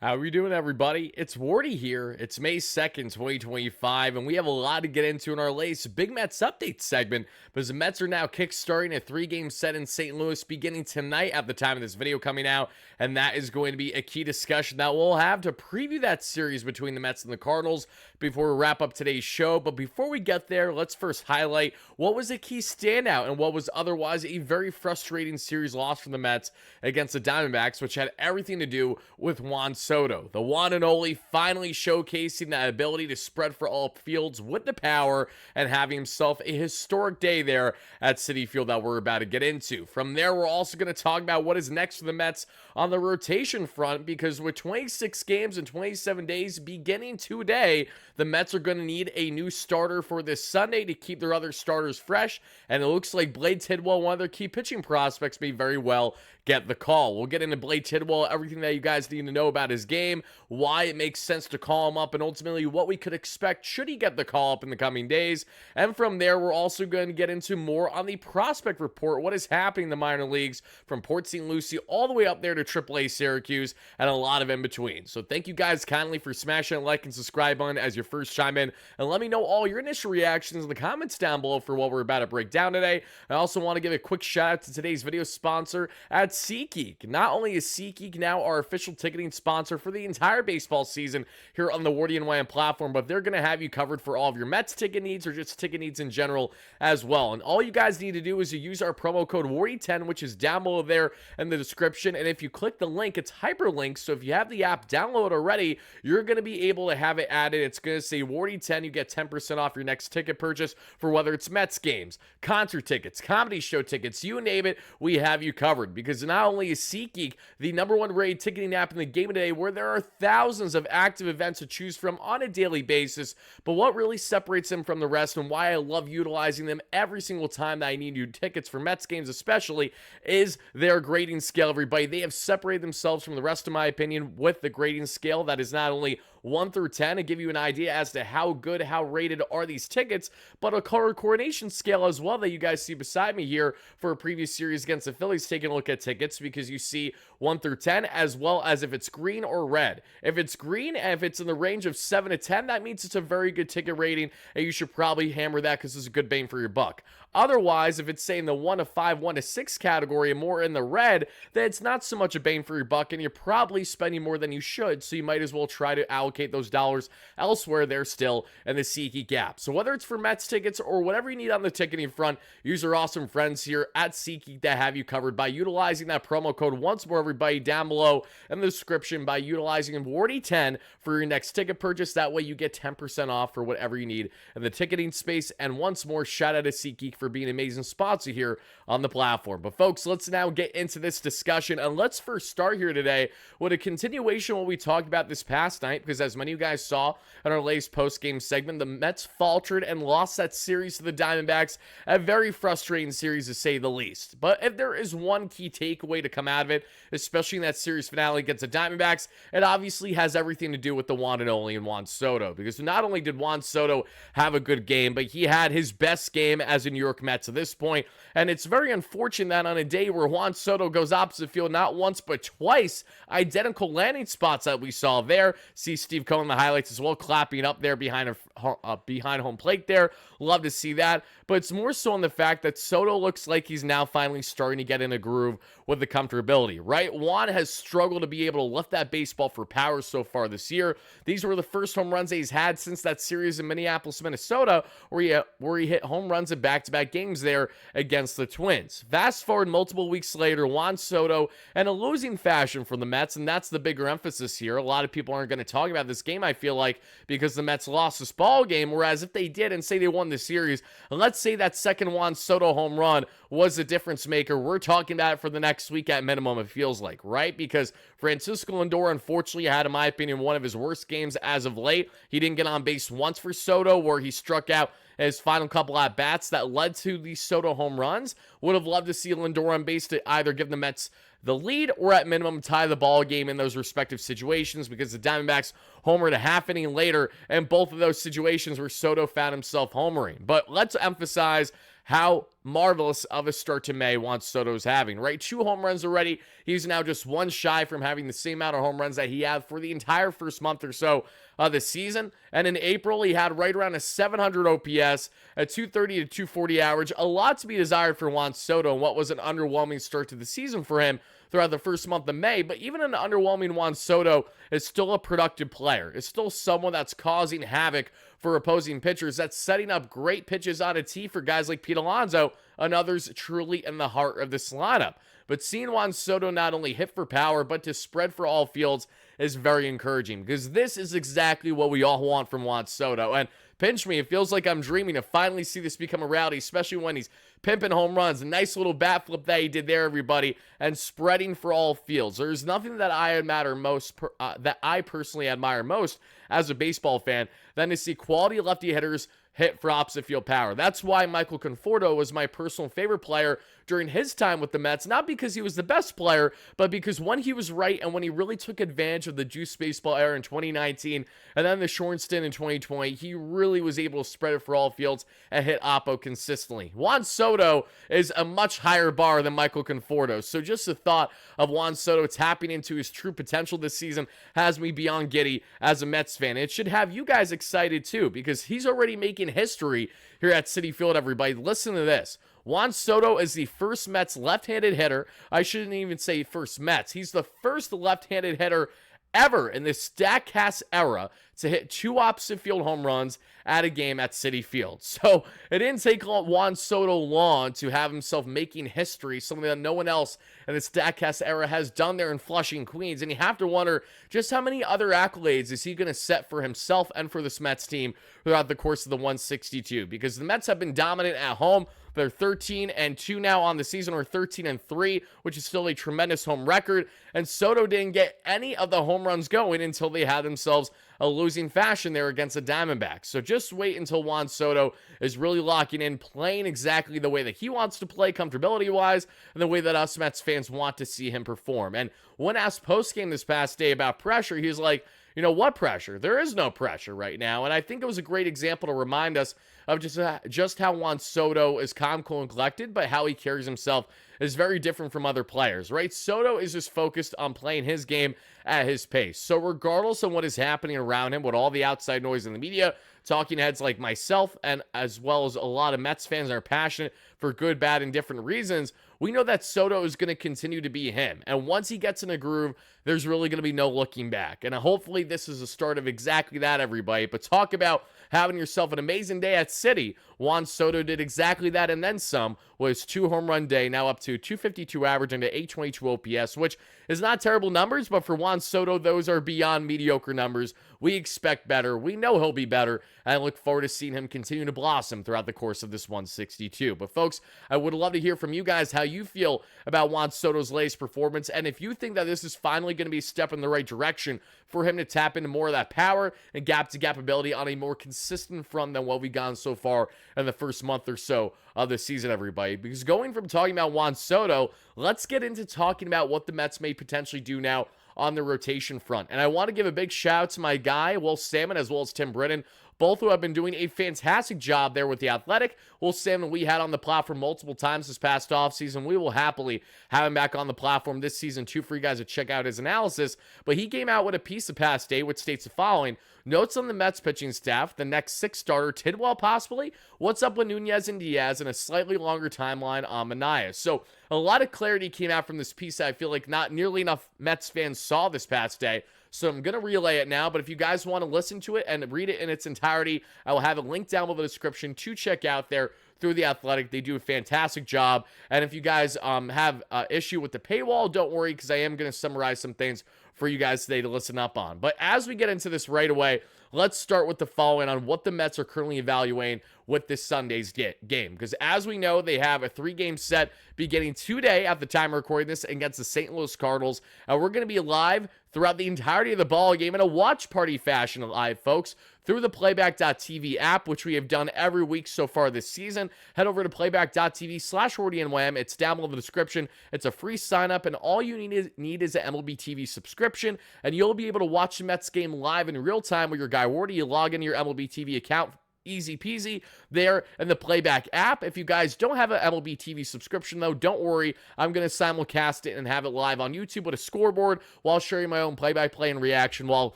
How are we doing, everybody? It's Wardy here. It's May 2nd, 2025, and we have a lot to get into in our latest Big Mets update segment because the Mets are now kickstarting a three-game set in St. Louis beginning tonight at the time of this video coming out, and that is going to be a key discussion that we'll have to preview that series between the Mets and the Cardinals before we wrap up today's show. But before we get there, let's first highlight what was a key standout and what was otherwise a very frustrating series loss from the Mets against the Diamondbacks, which had everything to do with Juan Soto. The one and only finally showcasing that ability to spread for all fields with the power and having himself a historic day there at Citi Field that we're about to get into. From there, we're also going to talk about what is next for the Mets on the rotation front, because with 26 games in 27 days beginning today, the Mets are going to need a new starter for this Sunday to keep their other starters fresh, and it looks like Blade Tidwell, one of their key pitching prospects, may very well get the call. We'll get into Blade Tidwell, everything that you guys need to know about his game, why it makes sense to call him up, and ultimately what we could expect should he get the call up in the coming days. And from there, we're also going to get into more on the prospect report, what is happening in the minor leagues from Port St. Lucie all the way up there to AAA Syracuse, and a lot of in between. So thank you guys kindly for smashing that like and subscribe button as your first chime in, and let me know all your initial reactions in the comments down below for what we're about to break down today. I also want to give a quick shout out to today's video sponsor at SeatGeek. Not only is SeatGeek now our official ticketing sponsor for the entire baseball season here on the WardyNYM platform, but they're going to have you covered for all of your Mets ticket needs or just ticket needs in general as well. And all you guys need to do is you use our promo code WARDY10, which is down below there in the description. And if you click the link, it's hyperlinked. So if you have the app download already, you're going to be able to have it added. It's going to say WARDY10. You get 10% off your next ticket purchase for whether it's Mets games, concert tickets, comedy show tickets, you name it, we have you covered. Because not only is SeatGeek the #1 rated ticketing app in the game today, where there are thousands of active events to choose from on a daily basis, but what really separates them from the rest and why I love utilizing them every single time that I need new tickets for Mets games especially is their grading scale, everybody. They have separated themselves from the rest, in my opinion, with the grading scale that is not only 1 through 10 to give you an idea as to how good, how rated are these tickets, but a color coordination scale as well that you guys see beside me here for a previous series against the Phillies, taking a look at tickets, because you see 1 through 10 as well as if it's green or red. If it's green and if it's in the range of 7 to 10, that means it's a very good ticket rating, and you should probably hammer that because it's a good bang for your buck. Otherwise, if it's say in the 1 to 5, 1 to 6 category and more in the red, then it's not so much a bang for your buck, and you're probably spending more than you should, so you might as well try to allocate those dollars elsewhere. They're still in the SeatGeek app. So whether it's for Mets tickets or whatever you need on the ticketing front, use our awesome friends here at SeatGeek that have you covered by utilizing that promo code once more, everybody, down below in the description by utilizing WARDY10 for your next ticket purchase. That way you get 10% off for whatever you need in the ticketing space. And once more, shout out to SeatGeek for being an amazing sponsor here on the platform. But folks, let's now get into this discussion, and let's first start here today with a continuation of what we talked about this past night, because as many of you guys saw in our latest post-game segment, the Mets faltered and lost that series to the Diamondbacks, a very frustrating series to say the least. But if there is one key takeaway to come out of it, especially in that series finale against the Diamondbacks, it obviously has everything to do with the one and only Juan Soto, because not only did Juan Soto have a good game, but he had his best game as a New York Met to this point. And it's very unfortunate that on a day where Juan Soto goes opposite field not once but twice, identical landing spots that we saw there. See Steve Cohen in the highlights as well, clapping up there behind home plate there. Love to see that. But it's more so on the fact that Soto looks like he's now finally starting to get in a groove with the comfortability, right? Juan has struggled to be able to lift that baseball for power so far this year. These were the first home runs that he's had since that series in Minneapolis, Minnesota, where he hit home runs in back-to-back games there against the Twins. Fast forward multiple weeks later, Juan Soto in a losing fashion for the Mets, and that's the bigger emphasis here. A lot of people aren't going to talk about this game, I feel like, because the Mets lost this ball game, whereas if they did and say they won the series, and let's say that second Juan Soto home run was a difference maker, we're talking about it for the next week at minimum, it feels like, right? Because Francisco Lindor unfortunately had, in my opinion, one of his worst games as of late. He didn't get on base once for Soto, where he struck out his final couple at bats that led to the Soto home runs. Would have loved to see Lindor on base to either give the Mets the lead or at minimum tie the ball game in those respective situations, because the Diamondbacks homered a half inning later, and both of those situations where Soto found himself homering. But let's emphasize how marvelous of a start to May Juan Soto is having, right? 2 home runs already. He's now just one shy from having the same amount of home runs that he had for the entire first month or so of the season. And in April, he had right around a 700 OPS, a 230 to 240 average. A lot to be desired for Juan Soto and what was an underwhelming start to the season for him throughout the first month of May. But even an underwhelming Juan Soto is still a productive player. It's still someone that's causing havoc for opposing pitchers, that's setting up great pitches on a tee for guys like Pete Alonso and others truly in the heart of this lineup. But seeing Juan Soto not only hit for power, but to spread for all fields is very encouraging, because this is exactly what we all want from Juan Soto. And pinch me, it feels like I'm dreaming to finally see this become a reality, especially when he's pimping home runs. A nice little bat flip that he did there, everybody, and spreading for all fields. There's nothing that that I personally admire most as a baseball fan than to see quality lefty hitters hit for opposite field power. That's why Michael Conforto was my personal favorite player during his time with the Mets, not because he was the best player, but because when he was right and when he really took advantage of the juice baseball era in 2019 and then the short stint in 2020, he really was able to spread it for all fields and hit oppo consistently. Juan Soto is a much higher bar than Michael Conforto, so just the thought of Juan Soto tapping into his true potential this season has me beyond giddy as a Mets fan. It should have you guys excited too, because he's already making history here at Citi Field, everybody. Listen to this. Juan Soto is the first Mets left-handed hitter. I shouldn't even say first Mets. He's the first left-handed hitter ever in the StatCast era to hit 2 opposite field home runs at a game at Citi Field. So it didn't take Juan Soto long to have himself making history, something that no one else in the StatCast era has done there in Flushing, Queens. And you have to wonder just how many other accolades is he going to set for himself and for this Mets team throughout the course of the 162, because the Mets have been dominant at home. They're 13-2 now on the season, or 13-3, which is still a tremendous home record. And Soto didn't get any of the home runs going until they had themselves a losing fashion there against the Diamondbacks. So just wait until Juan Soto is really locking in, playing exactly the way that he wants to play, comfortability-wise, and the way that us Mets fans want to see him perform. And when asked post-game this past day about pressure, he was like, you know, what pressure? There is no pressure right now. And I think it was a great example to remind us of just how Juan Soto is calm, cool, and collected, but how he carries himself is very different from other players, right? Soto is just focused on playing his game at his pace. So regardless of what is happening around him, with all the outside noise in the media, talking heads like myself, and as well as a lot of Mets fans that are passionate for good, bad, and different reasons, we know that Soto is going to continue to be him. And once he gets in a groove, there's really going to be no looking back. And hopefully this is the start of exactly that, everybody. But talk about having yourself an amazing day at Citi. Juan Soto did exactly that and then some, was 2 home run day, now up to 252 average and to 822 OPS, which is not terrible numbers, but for Juan Soto, those are beyond mediocre numbers. We expect better. We know he'll be better, and I look forward to seeing him continue to blossom throughout the course of this 162. But folks, I would love to hear from you guys how you feel about Juan Soto's latest performance, and if you think that this is finally going to be a step in the right direction for him to tap into more of that power and gap-to-gap ability on a more consistent front than what we've gotten so far in the first month or so of the season, everybody. Because going from talking about Juan Soto, let's get into talking about what the Mets may potentially do now on the rotation front. And I want to give a big shout out to my guy, Will Salmon, as well as Tim Britton, both who have been doing a fantastic job there with The Athletic. Will Salmon, we had on the platform multiple times this past offseason. We will happily have him back on the platform this season too for you guys to check out his analysis. But he came out with a piece the past day which states the following: notes on the Mets pitching staff, the next 6 starter, Tidwell possibly, what's up with Nunez and Diaz, and a slightly longer timeline on Manaea. So a lot of clarity came out from this piece that I feel like not nearly enough Mets fans saw this past day. So I'm going to relay it now, but if you guys want to listen to it and read it in its entirety, I will have a link down below the description to check out there through The Athletic. They do a fantastic job. And if you guys have an issue with the paywall, don't worry, because I am going to summarize some things for you guys today to listen up on. But as we get into this right away, let's start with the following on what the Mets are currently evaluating with this Sunday's game. Because as we know, they have a 3-game set beginning today at the time of recording this against the St. Louis Cardinals. And we're going to be live throughout the entirety of the ball game in a watch party fashion live, folks, through the Playback.tv app, which we have done every week so far this season. Head over to Playback.tv/WardyNYM. It's down below the description. It's a free sign up, and all you need is an MLB TV subscription, and you'll be able to watch the Mets game live in real time with your guy Wardy. You log into your MLB TV account easy peasy there in the Playback app. If you guys don't have an MLB TV subscription, though, don't worry. I'm going to simulcast it and have it live on YouTube with a scoreboard while sharing my own play-by-play and reaction, while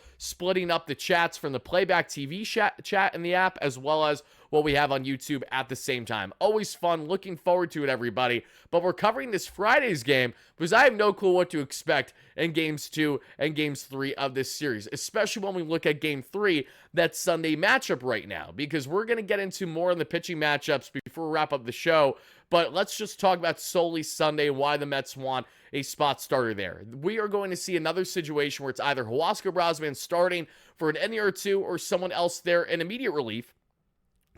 splitting up the chats from the Playback TV chat in the app, as well as what we have on YouTube at the same time. Always fun. Looking forward to it, everybody. But we're covering this Friday's game because I have no clue what to expect in Games 2 and Games 3 of this series, especially when we look at Game 3, that Sunday matchup right now, because we're going to get into more on the pitching matchups before we wrap up the show. But let's just talk about solely Sunday and why the Mets want a spot starter there. We are going to see another situation where it's either Huascar Brosman starting for an inning or two or someone else there in immediate relief,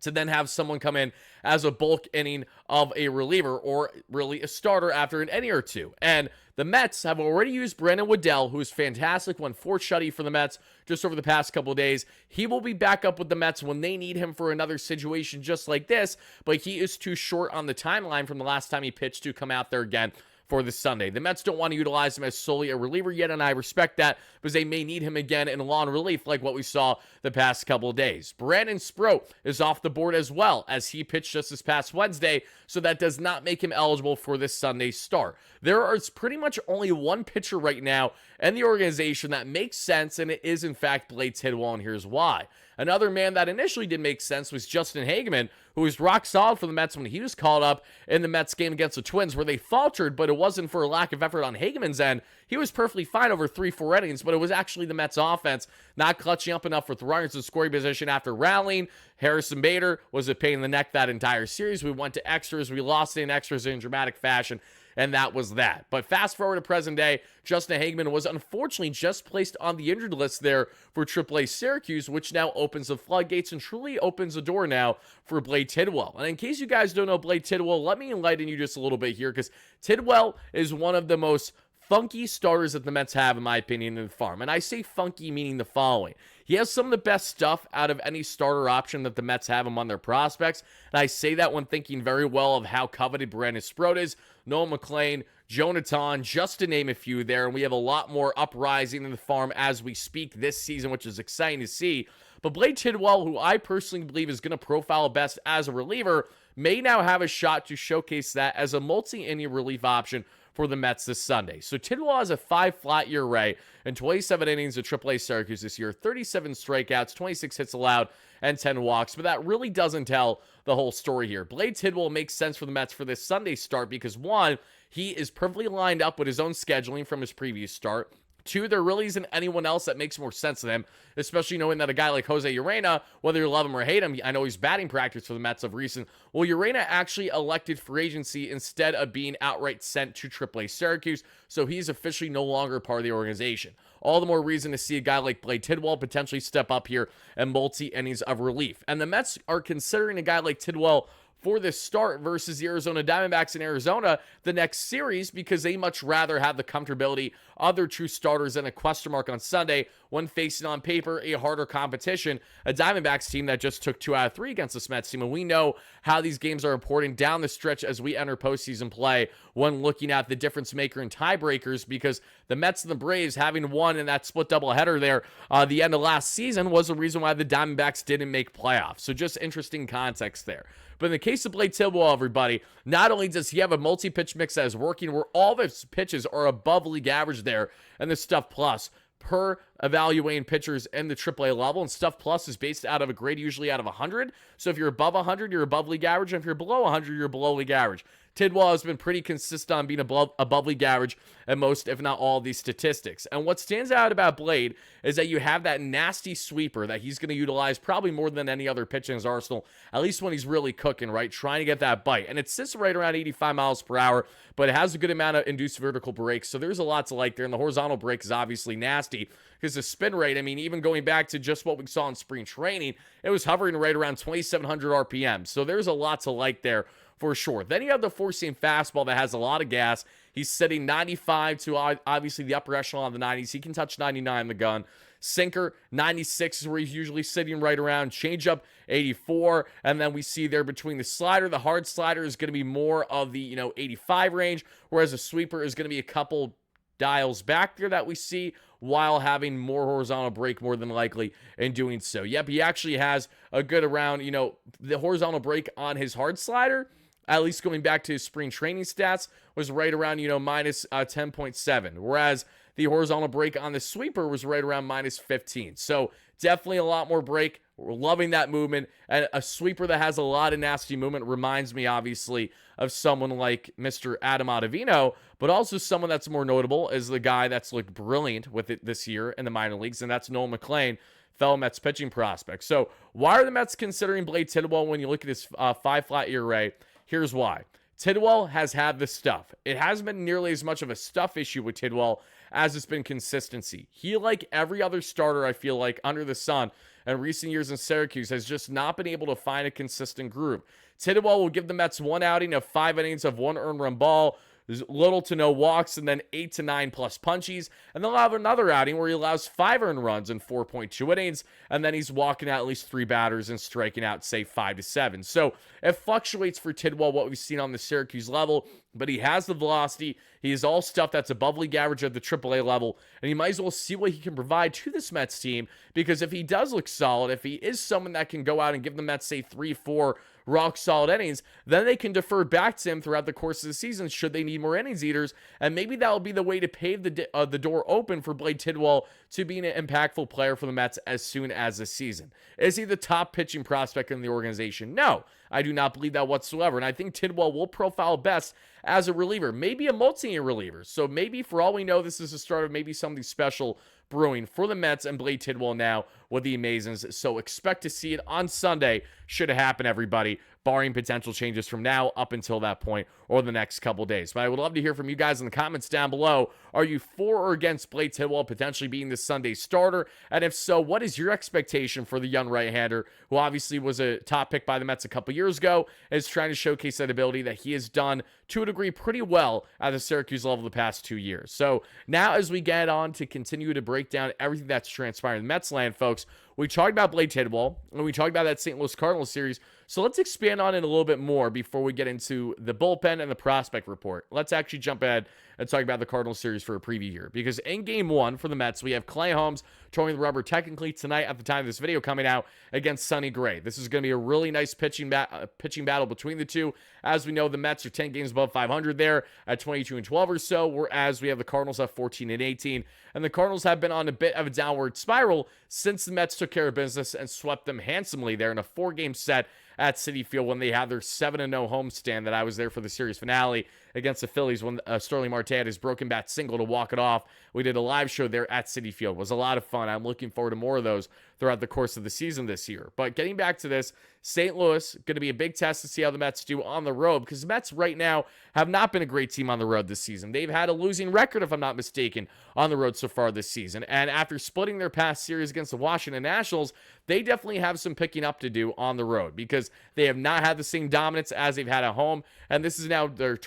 to then have someone come in as a bulk inning of a reliever or really a starter after an inning or two. And the Mets have already used Brandon Waddell, who is fantastic, won 4 shutty for the Mets just over the past couple of days. He will be back up with the Mets when they need him for another situation just like this, but he is too short on the timeline from the last time he pitched to come out there again for this Sunday. The Mets don't want to utilize him as solely a reliever yet, and I respect that because they may need him again in lawn relief like what we saw the past couple of days. Brandon Sproat is off the board as well, as he pitched just this past Wednesday, so that does not make him eligible for this Sunday start. There is pretty much only one pitcher right now in the organization that makes sense, and it is in fact Blade Tidwell, and here's why. Another man that initially did make sense was Justin Hageman, who was rock solid for the Mets when he was called up in the Mets game against the Twins, where they faltered, but it wasn't for a lack of effort on Hageman's end. He was perfectly fine over 3-4 innings, but it was actually the Mets offense not clutching up enough with runners in scoring position after rallying. Harrison Bader was a pain in the neck that entire series. We went to extras. We lost in extras in dramatic fashion, and that was that. But fast forward to present day, Justin Hageman was unfortunately just placed on the injured list there for AAA Syracuse, which now opens the floodgates and truly opens the door now for Blade Tidwell. And in case you guys don't know Blade Tidwell, let me enlighten you just a little bit here, because Tidwell is one of the most funky starters that the Mets have, in my opinion, in the farm. And I say funky meaning the following. He has some of the best stuff out of any starter option that the Mets have among their prospects. And I say that when thinking very well of how coveted Brandon Sproat is, Noah McLean, Jonathan, just to name a few there. And we have a lot more uprising in the farm as we speak this season, which is exciting to see. But Blade Tidwell, who I personally believe is going to profile best as a reliever, may now have a shot to showcase that as a multi-inning relief option for the Mets this Sunday. So Tidwell has a 5 flat ERA and 27 innings at AAA Syracuse this year, 37 strikeouts, 26 hits allowed, and 10 walks. But that really doesn't tell the whole story here. Blade Tidwell makes sense for the Mets for this Sunday start because, one, he is perfectly lined up with his own scheduling from his previous start. 2, there really isn't anyone else that makes more sense than him, especially knowing that a guy like Jose Urena, whether you love him or hate him, I know he's batting practice for the Mets of recent. Well, Urena actually elected free agency instead of being outright sent to AAA Syracuse, so he's officially no longer part of the organization. All the more reason to see a guy like Blade Tidwell potentially step up here and multi-innings of relief. And the Mets are considering a guy like Tidwell for this start versus the Arizona Diamondbacks in Arizona the next series, because they much rather have the comfortability of their true starters than a question mark on Sunday when facing on paper a harder competition, a Diamondbacks team that just took 2 out of 3 against this Mets team. And we know how these games are important down the stretch as we enter postseason play when looking at the difference maker and tiebreakers, because the Mets and the Braves having won in that split doubleheader there the end of last season was the reason why the Diamondbacks didn't make playoffs. So just interesting context there. But in the case of Blade Tidwell, everybody, not only does he have a multi-pitch mix that is working where all of his pitches are above league average there, and the Stuff Plus per evaluating pitchers in the AAA level, and Stuff Plus is based out of a grade usually out of 100. So if you're above 100, you're above league average, and if you're below 100, you're below league average. Tidwell has been pretty consistent on being above league average in most, if not all, of these statistics. And what stands out about Blade is that you have that nasty sweeper that he's going to utilize probably more than any other pitch in his arsenal, at least when he's really cooking, right? Trying to get that bite. And it sits right around 85 miles per hour, but it has a good amount of induced vertical breaks. So there's a lot to like there. And the horizontal break is obviously nasty because the spin rate, I mean, even going back to just what we saw in spring training, it was hovering right around 2,700 RPM. So there's a lot to like there for sure. Then you have the four-seam fastball that has a lot of gas. He's sitting 95 to obviously the upper echelon of the 90s. He can touch 99 in the gun. Sinker, 96 is where he's usually sitting right around. Changeup, 84. And then we see there between the slider, the hard slider is going to be more of the, 85 range, whereas the sweeper is going to be a couple dials back there that we see while having more horizontal break more than likely in doing so. Yep, he actually has a good around, the horizontal break on his hard slider, at least going back to his spring training stats, was right around, minus 10.7. Whereas the horizontal break on the sweeper was right around minus 15. So definitely a lot more break. We're loving that movement. And a sweeper that has a lot of nasty movement reminds me, obviously, of someone like Mr. Adam Ottavino, but also someone that's more notable is the guy that's looked brilliant with it this year in the minor leagues, and that's Noel McLean, fellow Mets pitching prospect. So why are the Mets considering Blade Tidwell when you look at his 5-flat ERA? Here's why. Tidwell has had the stuff. It hasn't been nearly as much of a stuff issue with Tidwell as it's been consistency. He, like every other starter, I feel like, under the sun in recent years in Syracuse, has just not been able to find a consistent groove. Tidwell will give the Mets one outing of 5 innings of 1 earned run ball, there's little to no walks, and then 8 to 9 plus punchies. And they'll have another outing where he allows 5 earned runs in 4.2 innings, and then he's walking out at least 3 batters and striking out, say, 5 to 7. So it fluctuates for Tidwell, what we've seen on the Syracuse level, but he has the velocity. He is all stuff that's above league average at the AAA level, and you might as well see what he can provide to this Mets team, because if he does look solid, if he is someone that can go out and give the Mets, say, 3-4 rock solid innings, then they can defer back to him throughout the course of the season should they need more innings eaters, and maybe that will be the way to pave the door open for Blade Tidwell to be an impactful player for the Mets as soon as the season. Is he the top pitching prospect in the organization? No, I do not believe that whatsoever, and I think Tidwell will profile best as a reliever, maybe a multi-year reliever. So maybe, for all we know, this is the start of maybe something special brewing for the Mets and Blade Tidwell now with the AMAZINs. So expect to see it on Sunday, should it happen, everybody, barring potential changes from now up until that point or the next couple days. But I would love to hear from you guys in the comments down below. Are you for or against Blade Tidwell potentially being the Sunday starter? And if so, what is your expectation for the young right-hander, who obviously was a top pick by the Mets a couple years ago, is trying to showcase that ability that he has done to a degree pretty well at the Syracuse level the past 2 years. So now, as we get on to continue to break down everything that's transpiring in Mets land, folks, we talked about Blade Tidwell, and we talked about that St. Louis Cardinals series. So let's expand on it a little bit more before we get into the bullpen and the prospect report. Let's actually jump ahead and talk about the Cardinals series for a preview here. Because in game 1 for the Mets, we have Clay Holmes towing the rubber technically tonight at the time of this video coming out against Sonny Gray. This is going to be a really nice pitching battle between the two. As we know, the Mets are 10 games above 500 there at 22-12 or so, whereas we have the Cardinals at 14-18. And the Cardinals have been on a bit of a downward spiral since the Mets took care of business and swept them handsomely there in a 4-game set at Citi Field when they had their 7-0 homestand that I was there for the series finale against the Phillies when Starling Marte had his broken bat single to walk it off. We did a live show there at Citi Field. It was a lot of fun. I'm looking forward to more of those throughout the course of the season this year. But getting back to this, St. Louis, going to be a big test to see how the Mets do on the road, because the Mets right now have not been a great team on the road this season. They've had a losing record, if I'm not mistaken, on the road so far this season. And after splitting their past series against the Washington Nationals, they definitely have some picking up to do on the road, because they have not had the same dominance as they've had at home. And this is now their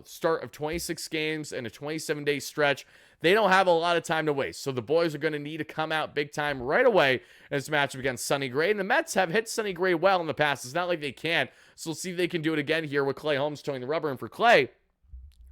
start of 26 games and a 27-day stretch. They don't have a lot of time to waste. So the boys are going to need to come out big time right away in this matchup against Sonny Gray. And the Mets have hit Sonny Gray well in the past. It's not like they can't. So we'll see if they can do it again here with Clay Holmes towing the rubber. And for Clay,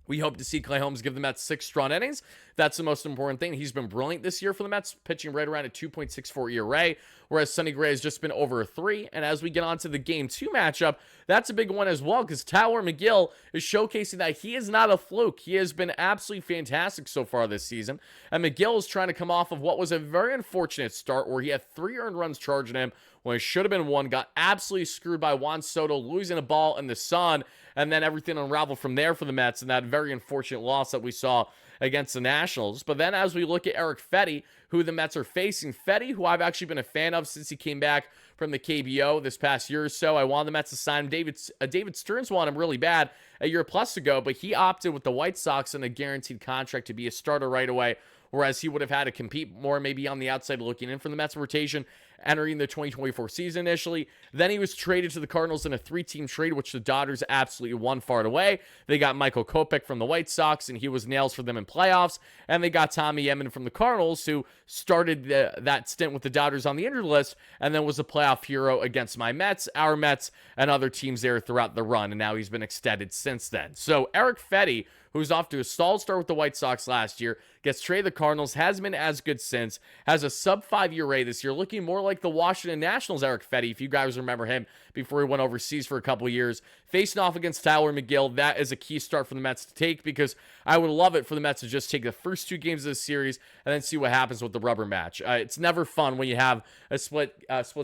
we hope to see Clay Holmes give the Mets 6 strong innings. That's the most important thing. He's been brilliant this year for the Mets, pitching right around a 2.64 ERA, whereas Sonny Gray has just been over a 3. And as we get on to the Game 2 matchup, that's a big one as well, because Tyler McGill is showcasing that he is not a fluke. He has been absolutely fantastic so far this season. And McGill is trying to come off of what was a very unfortunate start where he had 3 earned runs charging him when it should have been 1, got absolutely screwed by Juan Soto, losing a ball in the sun, and then everything unraveled from there for the Mets, and that very unfortunate loss that we saw against the Nationals. But then as we look at Eric Fetty, who the Mets are facing, Fetty, who I've actually been a fan of since he came back from the KBO this past year or so. I wanted the Mets to sign him. David Stearns wanted him really bad a year plus ago, but he opted with the White Sox in a guaranteed contract to be a starter right away, whereas he would have had to compete more maybe on the outside looking in for the Mets rotation entering the 2024 season initially. Then he was traded to the Cardinals in a 3-team trade, which the Dodgers absolutely won far and away. They got Michael Kopech from the White Sox, and he was nails for them in playoffs. And they got Tommy Edman from the Cardinals, who started that stint with the Dodgers on the injured list, and then was a playoff hero against my Mets, our Mets, and other teams there throughout the run. And now he's been extended since then. So Eric Fetty, who's off to a stalled start with the White Sox last year, gets traded to the Cardinals, hasn't been as good since, has a sub-5 ERA this year, looking more like the Washington Nationals' Eric Fetty, if you guys remember him before he went overseas for a couple years. Facing off against Tyler McGill, that is a key start for the Mets to take, because I would love it for the Mets to just take the first 2 games of the series and then see what happens with the rubber match. It's never fun when you have a split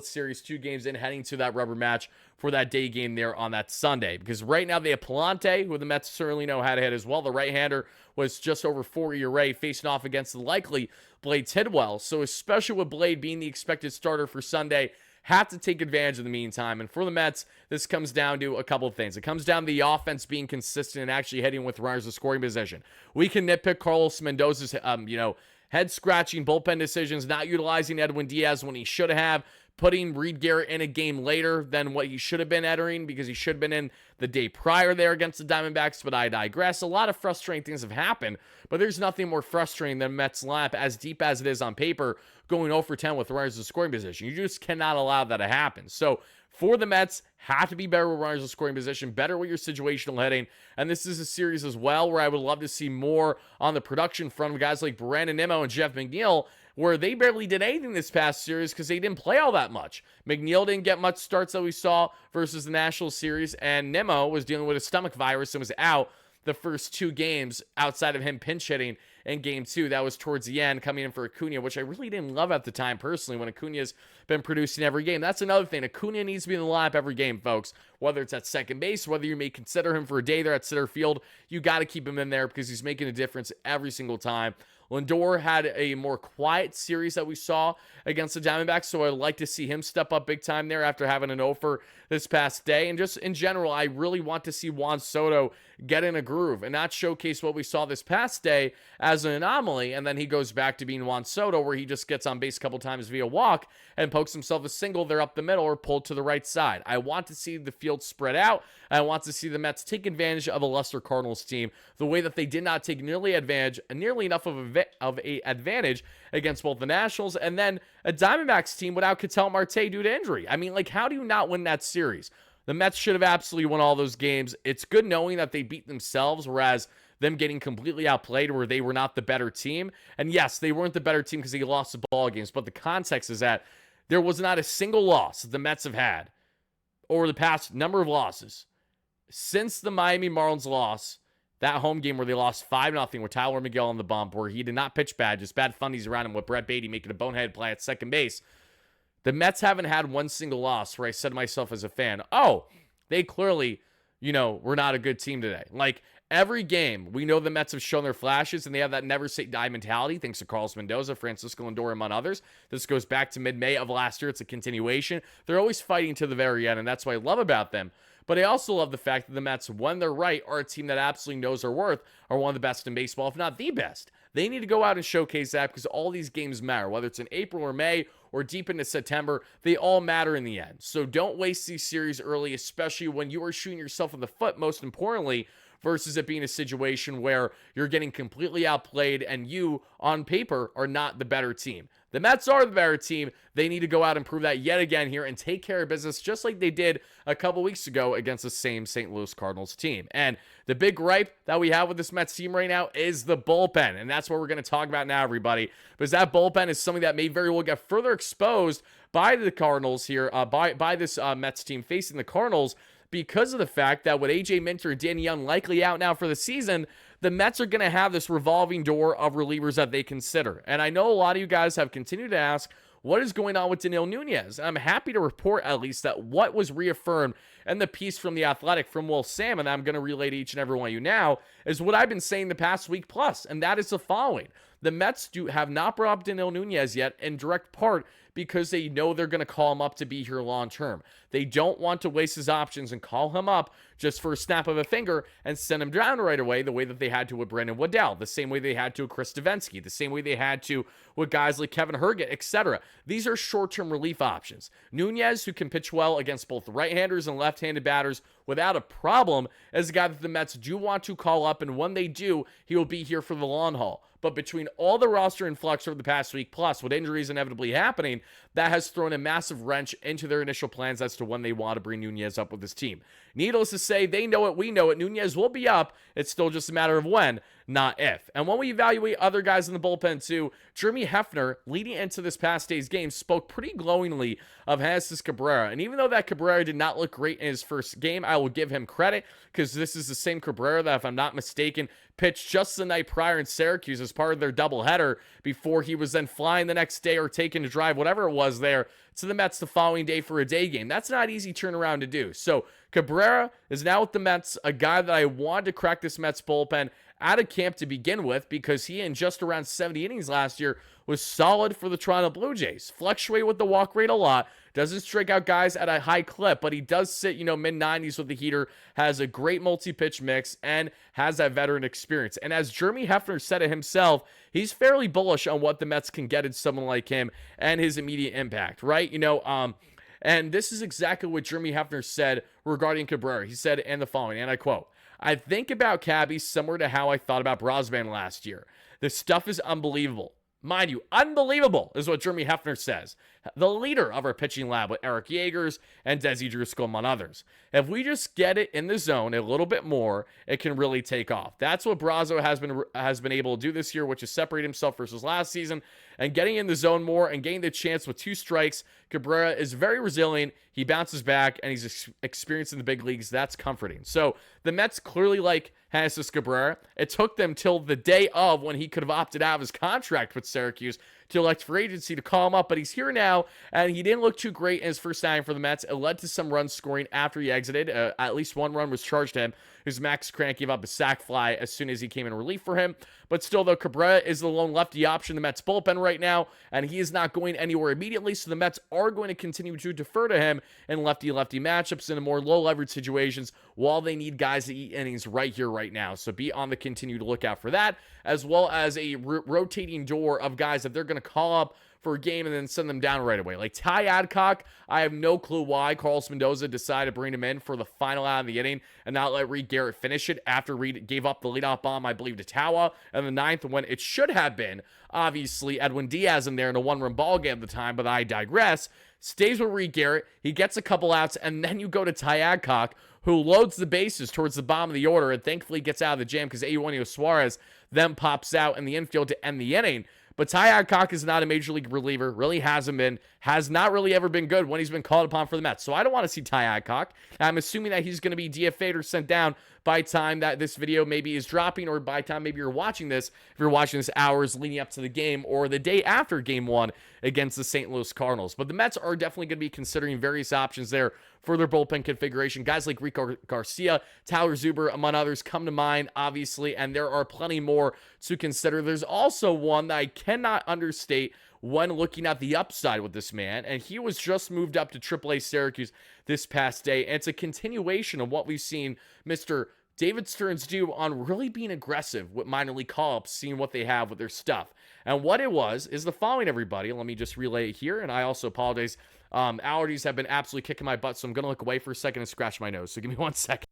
series, 2 games in, heading to that rubber match for that day game there on that Sunday, because right now they have Palante, who the Mets certainly know how to hit as well. The right-hander was just over 4 ERA, facing off against the likely Blade Tidwell. So especially with Blade being the expected starter for Sunday, have to take advantage of the meantime. And for the Mets, this comes down to a couple of things. It comes down to the offense being consistent and actually heading with runners in scoring position. We can nitpick Carlos Mendoza's, head-scratching bullpen decisions, not utilizing Edwin Diaz when he should have, putting Reed Garrett in a game later than what he should have been entering, because he should have been in the day prior there against the Diamondbacks, but I digress. A lot of frustrating things have happened, but there's nothing more frustrating than Mets lineup, as deep as it is on paper, going 0 for 10 with runners in scoring position. You just cannot allow that to happen. So for the Mets, have to be better with runners in scoring position, better with your situational hitting. And this is a series as well where I would love to see more on the production front of guys like Brandon Nimmo and Jeff McNeil, where they barely did anything this past series because they didn't play all that much. McNeil didn't get much starts that we saw versus the National Series, and Nimmo was dealing with a stomach virus and was out the first 2 games outside of him pinch hitting in game 2. That was towards the end, coming in for Acuna, which I really didn't love at the time personally, when Acuna's been producing every game. That's another thing. Acuna needs to be in the lineup every game, folks. Whether it's at second base, whether you may consider him for a day there at center field, you got to keep him in there because he's making a difference every single time. Lindor had a more quiet series that we saw against the Diamondbacks, so I'd like to see him step up big time there after having an 0 this past day. And just in general, I really want to see Juan Soto get in a groove and not showcase what we saw this past day as an anomaly, and then he goes back to being Juan Soto, where he just gets on base a couple times via walk and pokes himself a single there up the middle or pulled to the right side. I want to see the field spread out. I want to see the Mets take advantage of a lesser Cardinals team the way that they did not take nearly enough of a advantage against both the Nationals and then a Diamondbacks team without Ketel Marte due to injury. I mean, like, how do you not win that series? The Mets should have absolutely won all those games. It's good knowing that they beat themselves, whereas them getting completely outplayed where they were not the better team. And yes, they weren't the better team because they lost the ball games, but the context is that there was not a single loss that the Mets have had over the past number of losses since the Miami Marlins loss, that home game where they lost 5-0 with Tyler McGill on the bump, where he did not pitch bad, just bad fundies around him with Brett Beatty making a bonehead play at second base. The Mets haven't had one single loss where I said to myself as a fan, oh, they clearly, were not a good team today. Like, every game, we know the Mets have shown their flashes, and they have that never say die mentality, thanks to Carlos Mendoza, Francisco Lindor, among others. This goes back to mid-May of last year. It's a continuation. They're always fighting to the very end, and that's what I love about them. But I also love the fact that the Mets, when they're right, are a team that absolutely knows their worth, are one of the best in baseball, if not the best. They need to go out and showcase that, because all these games matter. Whether it's in April or May or deep into September, they all matter in the end. So don't waste these series early, especially when you are shooting yourself in the foot, most importantly, versus it being a situation where you're getting completely outplayed and you, on paper, are not the better team. The Mets are the better team. They need to go out and prove that yet again here and take care of business just like they did a couple weeks ago against the same St. Louis Cardinals team. And the big gripe that we have with this Mets team right now is the bullpen. And that's what we're going to talk about now, everybody. Because that bullpen is something that may very well get further exposed by the Cardinals here, by this Mets team facing the Cardinals, because of the fact that with A.J. Minter and Danny Young likely out now for the season, the Mets are going to have this revolving door of relievers that they consider. And I know a lot of you guys have continued to ask, what is going on with Danilo Nunez? And I'm happy to report, at least, that what was reaffirmed in the piece from The Athletic from Will Sam, and I'm going to relay to each and every one of you now, is what I've been saying the past week plus, and that is the following. The Mets have not brought up Danilo Nunez yet, in direct part because they know they're going to call him up to be here long term. They don't want to waste his options and call him up just for a snap of a finger and send him down right away, the way that they had to with Brandon Waddell, the same way they had to with Chris Davinsky, the same way they had to with guys like Kevin Herget, etc. These are short-term relief options. Nunez, who can pitch well against both right-handers and left-handed batters without a problem, is a guy that the Mets do want to call up, and when they do, he will be here for the long haul. But between all the roster influx over the past week, plus with injuries inevitably happening, that has thrown a massive wrench into their initial plans as to when they want to bring Nunez up with this team. Needless to say, they know it, we know it. Nunez will be up. It's still just a matter of when, not if. And when we evaluate other guys in the bullpen too, Jeremy Hefner, leading into this past day's game, spoke pretty glowingly of Jesus Cabrera. And even though that Cabrera did not look great in his first game, I will give him credit, because this is the same Cabrera that, if I'm not mistaken, pitched just the night prior in Syracuse as part of their doubleheader before he was then flying the next day or taking a drive, whatever it was, there to the Mets the following day for a day game. That's not easy turnaround to do. So Cabrera is now with the Mets, a guy that I wanted to crack this Mets bullpen out of camp to begin with, because he, in just around 70 innings last year, was solid for the Toronto Blue Jays. Fluctuate with the walk rate a lot, doesn't strike out guys at a high clip, but he does sit, mid-90s with the heater, has a great multi-pitch mix, and has that veteran experience. And as Jeremy Hefner said it himself, he's fairly bullish on what the Mets can get in someone like him and his immediate impact, right? And this is exactly what Jeremy Hefner said regarding Cabrera. He said, and the following, and I quote, "I think about Cabby similar to how I thought about Brosman last year. The stuff is unbelievable." Mind you, unbelievable is what Jeremy Hefner says, the leader of our pitching lab with Eric Yeagers and Desi Driscoll, among others. If we just get it in the zone a little bit more, it can really take off. That's what Brazo has been able to do this year, which is separate himself versus last season, and getting in the zone more and getting the chance with 2 strikes. Cabrera is very resilient. He bounces back, and he's experienced in the big leagues. That's comforting. So the Mets clearly like Jesus Cabrera. It took them till the day of, when he could have opted out of his contract with Syracuse, to elect free agency to call him up, but he's here now, and he didn't look too great in his first outing for the Mets. It led to some run scoring after he exited. At least one run was charged to him, because Max Krant gave up a sac fly as soon as he came in relief for him. But still, though, Cabrera is the lone lefty option in the Mets bullpen right now, and he is not going anywhere immediately, so the Mets are going to continue to defer to him in lefty-lefty matchups in more low-leverage situations, while they need guys to eat innings right here, right now. So be on the continued lookout for that, as well as a rotating door of guys that they're going to call up for a game and then send them down right away. Like Ty Adcock, I have no clue why Carlos Mendoza decided to bring him in for the final out of the inning and not let Reed Garrett finish it after Reed gave up the leadoff bomb, I believe, to Tawa in the 9th, when it should have been, obviously, Edwin Diaz in there in a one-run ball game at the time, but I digress. Stays with Reed Garrett. He gets a couple outs, and then you go to Ty Adcock, who loads the bases towards the bottom of the order and thankfully gets out of the jam because Eugenio Suarez then pops out in the infield to end the inning. But Ty Adcock is not a major league reliever, really hasn't been, has not really ever been good when he's been called upon for the Mets. So I don't want to see Ty Adcock. I'm assuming that he's going to be DFA'd or sent down by time that this video maybe is dropping, or by time maybe you're watching this, if you're watching this hours leading up to the game or the day after game 1 against the St. Louis Cardinals. But the Mets are definitely going to be considering various options there for their bullpen configuration. Guys like Rico Garcia, Tyler Zuber, among others, come to mind, obviously, and there are plenty more to consider. There's also one that I cannot understate when looking at the upside with this man, and he was just moved up to AAA Syracuse this past day, and it's a continuation of what we've seen Mr. David Stearns do on really being aggressive with minor league call-ups, seeing what they have with their stuff. And what it was is the following, everybody. Let me just relay it here, and I also apologize. Allergies have been absolutely kicking my butt, so I'm going to look away for a second and scratch my nose. So give me 1 second.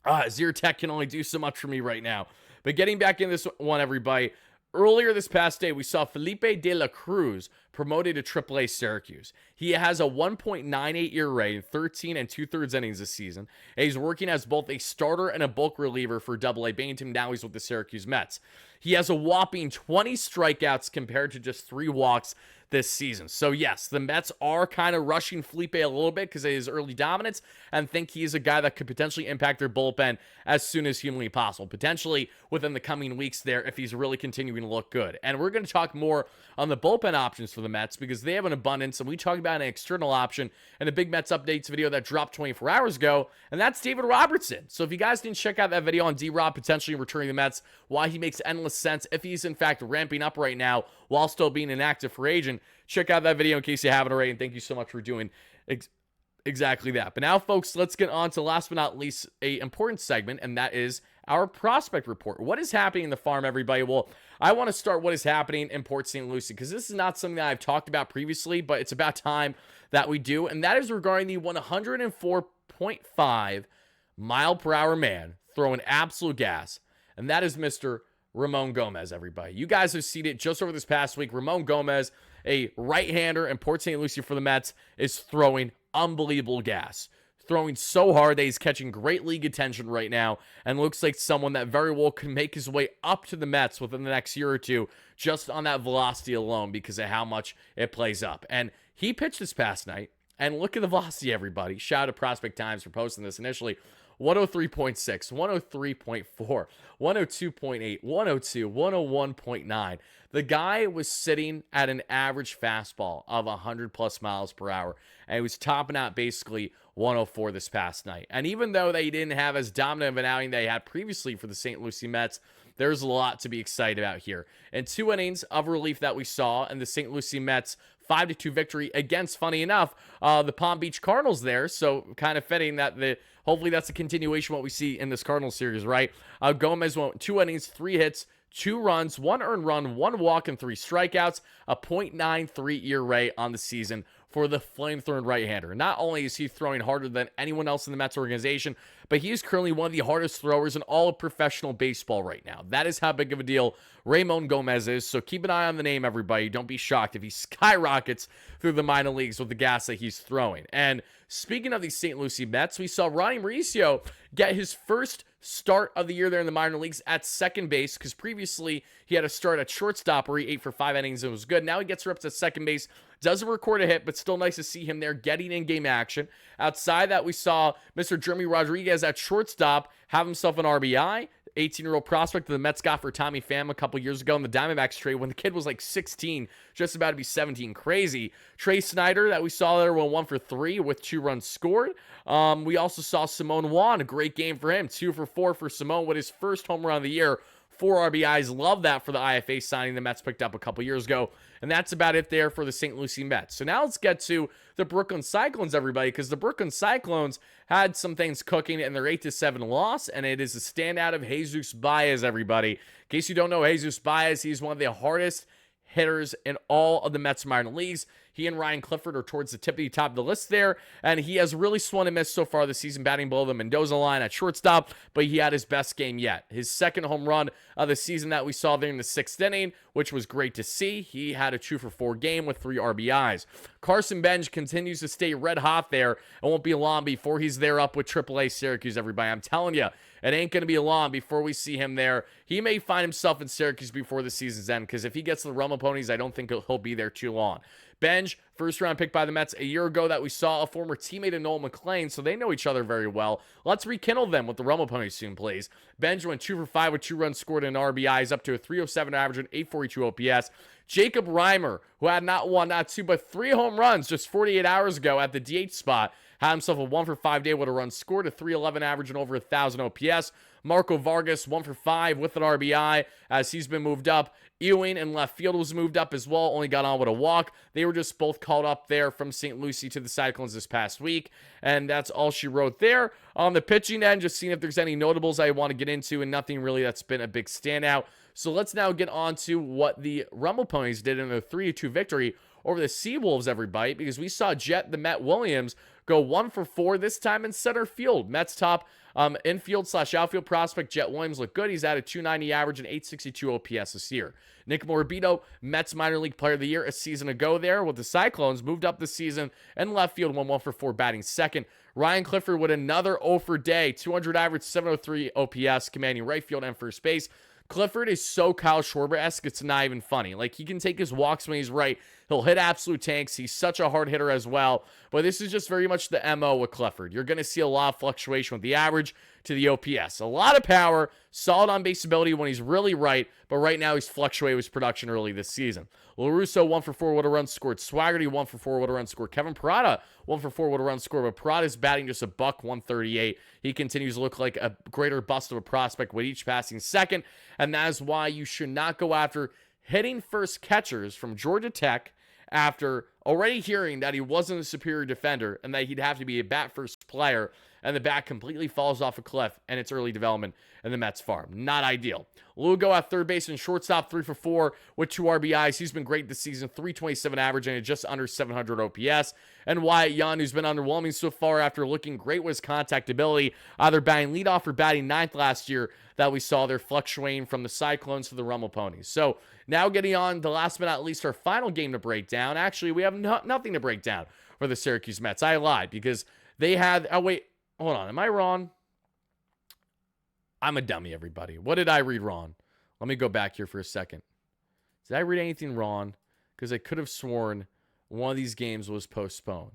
Zyrtec can only do so much for me right now. But getting back in this one, everybody. Earlier this past day, we saw Felipe de la Cruz promoted to AAA Syracuse. He has a 1.98 ERA in 13 2/3 innings this season. And he's working as both a starter and a bulk reliever for AA Binghamton. Now he's with the Syracuse Mets. He has a whopping 20 strikeouts compared to just 3 walks this season. So yes, the Mets are kind of rushing Felipe a little bit because of his early dominance and think he is a guy that could potentially impact their bullpen as soon as humanly possible, potentially within the coming weeks there if he's really continuing to look good. And we're going to talk more on the bullpen options for the Mets because they have an abundance, and we talked about an external option in a big Mets updates video that dropped 24 hours ago, and that's David Robertson. So if you guys didn't check out that video on D-Rob potentially returning the Mets, why he makes endless sense if he's in fact ramping up right now while still being an active free agent, check out that video in case you haven't already, and thank you so much for doing exactly that. But now, folks, let's get on to last but not least a important segment, and that is our prospect report. What is happening in the farm, everybody? Well, I want to start what is happening in Port St. Lucie because this is not something that I've talked about previously, but it's about time that we do, and that is regarding the 104.5 mile per hour man throwing absolute gas, and that is Mr. Ramon Gomez, everybody. You guys have seen it just over this past week. Ramon Gomez, a right-hander in Port St. Lucie for the Mets, is throwing unbelievable gas. Throwing so hard that he's catching great league attention right now and looks like someone that very well can make his way up to the Mets within the next year or two just on that velocity alone because of how much it plays up. And he pitched this past night, and look at the velocity, everybody. Shout out to Prospect Times for posting this initially. 103.6, 103.4, 102.8, 102, 101.9. The guy was sitting at an average fastball of 100 plus miles per hour, and he was topping out basically 104 this past night. And even though they didn't have as dominant of an outing they had previously for the St. Lucie Mets, there's a lot to be excited about here. And 2 innings of relief that we saw in the St. Lucie Mets 5-2 victory against, funny enough, the Palm Beach Cardinals there. So kind of fitting that hopefully that's a continuation of what we see in this Cardinals series, right? Gomez went 2 innings, 3 hits, 2 runs, 1 earned run, 1 walk, and 3 strikeouts, a .93 ERA on the season for the flamethrowing right-hander. Not only is he throwing harder than anyone else in the Mets organization, but he is currently one of the hardest throwers in all of professional baseball right now. That is how big of a deal Ramon Gomez is, so keep an eye on the name, everybody. Don't be shocked if he skyrockets through the minor leagues with the gas that he's throwing. And speaking of these St. Lucie Mets, we saw Ronnie Mauricio get his first start of the year there in the minor leagues at second base, because previously he had a start at shortstop where he ate for 5 innings and was good. Now he gets her up to second base, doesn't record a hit, but still nice to see him there getting in-game action. Outside that, we saw Mr. Jeremy Rodriguez at shortstop have himself an RBI. 18-year-old prospect that the Mets got for Tommy Pham a couple years ago in the Diamondbacks trade when the kid was like 16, just about to be 17. Crazy. Trey Snyder that we saw there went 1 for 3 with 2 runs scored. We also saw Simone Juan, a great game for him. 2 for 4 for Simone with his first home run of the year. 4 RBIs. Love that for the IFA signing the Mets picked up a couple years ago. And that's about it there for the St. Lucie Mets. So now let's get to the Brooklyn Cyclones, everybody, because the Brooklyn Cyclones had some things cooking in their 8-7 loss, and it is a standout of Jesus Baez, everybody. In case you don't know, Jesus Baez, he's one of the hardest hitters in all of the Mets minor leagues. He and Ryan Clifford are towards the top of the list there, and he has really swung and missed so far this season, batting below the Mendoza line at shortstop, but he had his best game yet. His second home run of the season that we saw there in the 6th inning, which was great to see. He had a 2 for 4 game with 3 RBIs. Carson Bench continues to stay red hot there. It won't be long before he's there up with AAA Syracuse, everybody. I'm telling you, it ain't going to be long before we see him there. He may find himself in Syracuse before the season's end, because if he gets the Rumble Ponies, I don't think he'll be there too long. Benj, first round pick by the Mets a year ago that we saw, a former teammate of Noel McLean, so they know each other very well. Let's rekindle them with the Rumble Ponies soon, please. Benj went 2 for 5 with 2 runs scored and RBIs, up to a .307 average and .842 OPS. Jacob Reimer, who had not 1, not 2, but 3 home runs just 48 hours ago at the DH spot, had himself a 1 for 5 day with a run scored, a .311 average and over 1,000 OPS. Marco Vargas, 1 for 5 with an RBI as he's been moved up. Ewing in left field was moved up as well, only got on with a walk. They were just both called up there from St. Lucie to the Cyclones this past week, and that's all she wrote there. On the pitching end, just seeing if there's any notables I want to get into, and nothing really that's been a big standout. So let's now get on to what the Rumble Ponies did in a 3-2 victory over the Seawolves, everybody, because we saw Jet the Met Williams go 1 for 4 this time in center field. Mets top infield/outfield prospect Jet Williams looked good. He's at a .290 average and .862 OPS this year. Nick Morabito, Mets minor league player of the year a season ago there with the Cyclones, moved up this season and left field, went 1 for 4 batting second. Ryan Clifford with another 0 for day, 200 average, 703 OPS, commanding right field and first base. Clifford is so Kyle Schwarber-esque, it's not even funny. Like, he can take his walks when he's right. He'll hit absolute tanks. He's such a hard hitter as well. But this is just very much the MO with Clifford. You're going to see a lot of fluctuation with the average to the OPS. A lot of power, solid on base ability when he's really right, but right now he's fluctuated with his production early this season. LaRusso, 1 for 4 with a run scored. Swaggerty, 1 for 4 with a run scored. Kevin Parada, 1 for 4 with a run scored, but Parada's batting just a .138. He continues to look like a greater bust of a prospect with each passing second, and that is why you should not go after hitting first catchers from Georgia Tech after already hearing that he wasn't a superior defender and that he'd have to be a bat first player and the bat completely falls off a cliff and it's early development in the Mets farm. Not ideal. Lugo at third base and shortstop, 3 for 4 with 2 RBIs. He's been great this season, 327 average and just under 700 OPS. And Wyatt Young, who's been underwhelming so far after looking great with his contact ability, either batting leadoff or batting ninth last year, that we saw there fluctuating from the Cyclones to the Rumble Ponies. So now getting on the last but not least, our final game to break down. Actually, we have nothing to break down for the Syracuse Mets. I lied because they had, oh wait, hold on, am I wrong? I'm a dummy, everybody. What did I read wrong? Let me go back here for a second. Did I read anything wrong? Because I could have sworn one of these games was postponed.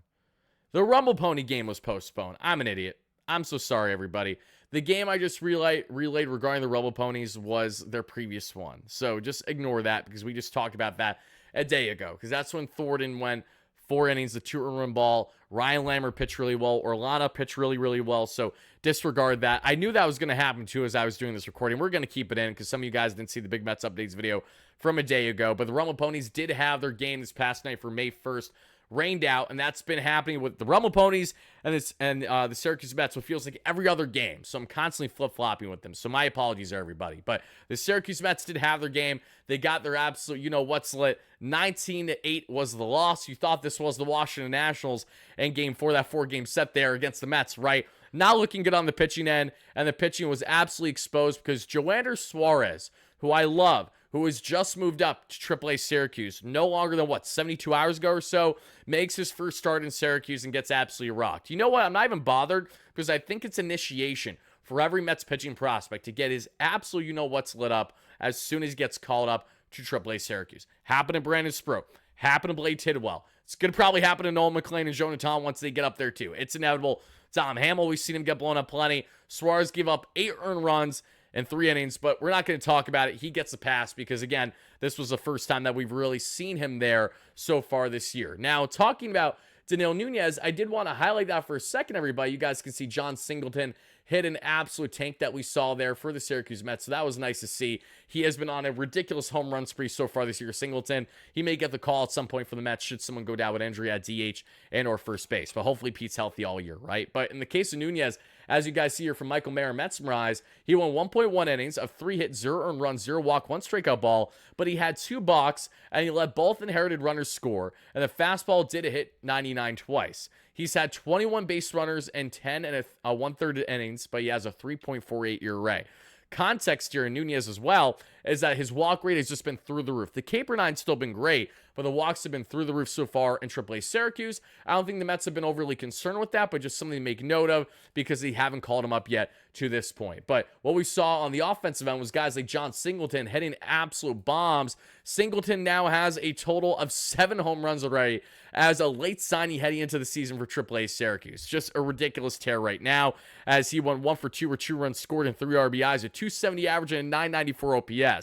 The Rumble Pony game was postponed. I'm an idiot. I'm so sorry, everybody. The game I just relayed regarding the Rumble Ponies was their previous one. So just ignore that because we just talked about that a day ago. Because that's when Thornton went 4 innings, the 2 earned run ball. Ryan Lammer pitched really well. Orlana pitched really, really well. So disregard that. I knew that was going to happen too as I was doing this recording. We're going to keep it in because some of you guys didn't see the Big Mets Updates video from a day ago. But the Rumble Ponies did have their game this past night for May 1st. Rained out, and that's been happening with the Rumble Ponies and the Syracuse Mets, what feels like every other game. So I'm constantly flip-flopping with them. So my apologies to everybody. But the Syracuse Mets did have their game. They got their absolute, what's lit. 19-8 was the loss. You thought this was the Washington Nationals in Game 4, that 4-game set there against the Mets, right? Not looking good on the pitching end, and the pitching was absolutely exposed because Joander Suarez, who I love, who has just moved up to AAA Syracuse, no longer than, 72 hours ago or so, makes his first start in Syracuse and gets absolutely rocked. You know what? I'm not even bothered because I think it's initiation for every Mets pitching prospect to get his absolute what's lit up as soon as he gets called up to AAA Syracuse. Happened to Brandon Sproat. Happened to Blade Tidwell. It's going to probably happen to Nolan McLean and Jonathan once they get up there too. It's inevitable. Tom Hamill, we've seen him get blown up plenty. Suarez gave up 8 earned runs in 3 innings, but we're not going to talk about it. He gets a pass because, again, this was the first time that we've really seen him there so far this year. Now, talking about Danilo Nunez, I did want to highlight that for a second, everybody. You guys can see John Singleton hit an absolute tank that we saw there for the Syracuse Mets, so that was nice to see. He has been on a ridiculous home run spree so far this year, Singleton. He may get the call at some point for the Mets should someone go down with injury at DH and or first base, but hopefully Pete's healthy all year, right? But in the case of Nunez, as you guys see here from Michael Mayer Mets Rise, he won 1.1 innings of 3 hits, 0 earned runs, 0 walk, 1 strikeout ball, but he had 2 balks, and he let both inherited runners score, and the fastball did hit 99 twice. He's had 21 base runners and 10 and a 1/3 innings, but he has a 3.48 ERA. Context here in Nunez as well is that his walk rate has just been through the roof. The K/9's still been great, but the walks have been through the roof so far in AAA Syracuse. I don't think the Mets have been overly concerned with that, but just something to make note of because they haven't called him up yet to this point. But what we saw on the offensive end was guys like John Singleton hitting absolute bombs. Singleton now has a total of 7 home runs already as a late signing heading into the season for AAA Syracuse. Just a ridiculous tear right now as he went 1 for 2 with 2 runs scored and 3 RBIs, a 270 average and a 994 OPS.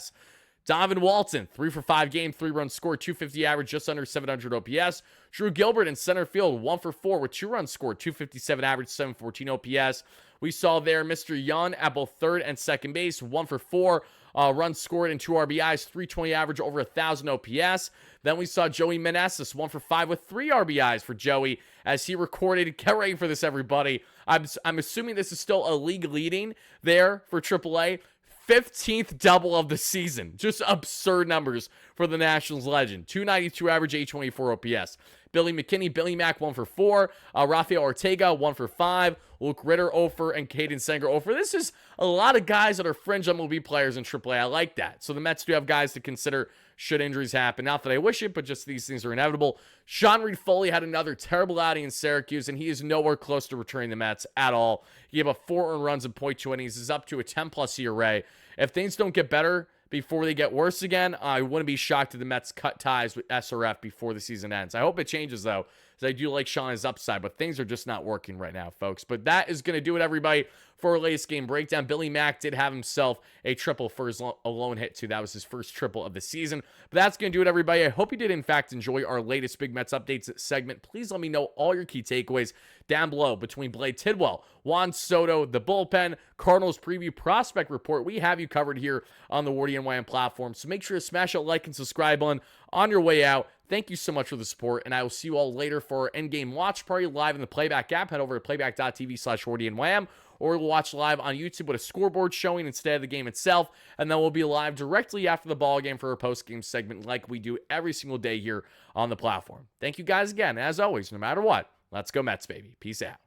Donovan Walton, 3 for 5 game, 3 runs scored, 250 average, just under 700 OPS. Drew Gilbert in center field, 1 for 4 with 2 runs scored, 257 average, 714 OPS. We saw there Mr. Young at both third and second base, 1 for 4 runs scored and 2 RBIs, 320 average, over 1,000 OPS. Then we saw Joey Meneses, 1 for 5 with 3 RBIs for Joey as he recorded. Get ready for this, everybody. I'm assuming this is still a league leading there for AAA. 15th double of the season. Just absurd numbers for the Nationals legend. 292 average, 824 OPS. Billy McKinney, Billy Mack, 1 for 4. Rafael Ortega, 1 for 5. Luke Ritter, 0 for, and Caden Sanger, 0 for. This is a lot of guys that are fringe MLB players in AAA. I like that. So the Mets do have guys to consider should injuries happen. Not that I wish it, but just these things are inevitable. Sean Reed Foley had another terrible outing in Syracuse, and he is nowhere close to returning the Mets at all. He gave up 4 earned runs in .2 innings. He's up to a 10-plus ERA. If things don't get better before they get worse again, I wouldn't be shocked if the Mets cut ties with SRF before the season ends. I hope it changes, though, because I do like Sean's upside, but things are just not working right now, folks. But that is going to do it, everybody, for our latest game breakdown. Billy Mack did have himself a triple for his alone hit, too. That was his first triple of the season. But that's going to do it, everybody. I hope you did, in fact, enjoy our latest Big Mets Updates segment. Please let me know all your key takeaways down below between Blade Tidwell, Juan Soto, the bullpen, Cardinals preview prospect report. We have you covered here on the WardyNYM platform. So make sure to smash that like and subscribe button on your way out. Thank you so much for the support, and I will see you all later for our endgame watch party live in the Playback app. Head over to playback.tv/WardyNYM, or we'll watch live on YouTube with a scoreboard showing instead of the game itself, and then we'll be live directly after the ball game for a post-game segment like we do every single day here on the platform. Thank you guys again. As always, no matter what, let's go Mets, baby. Peace out.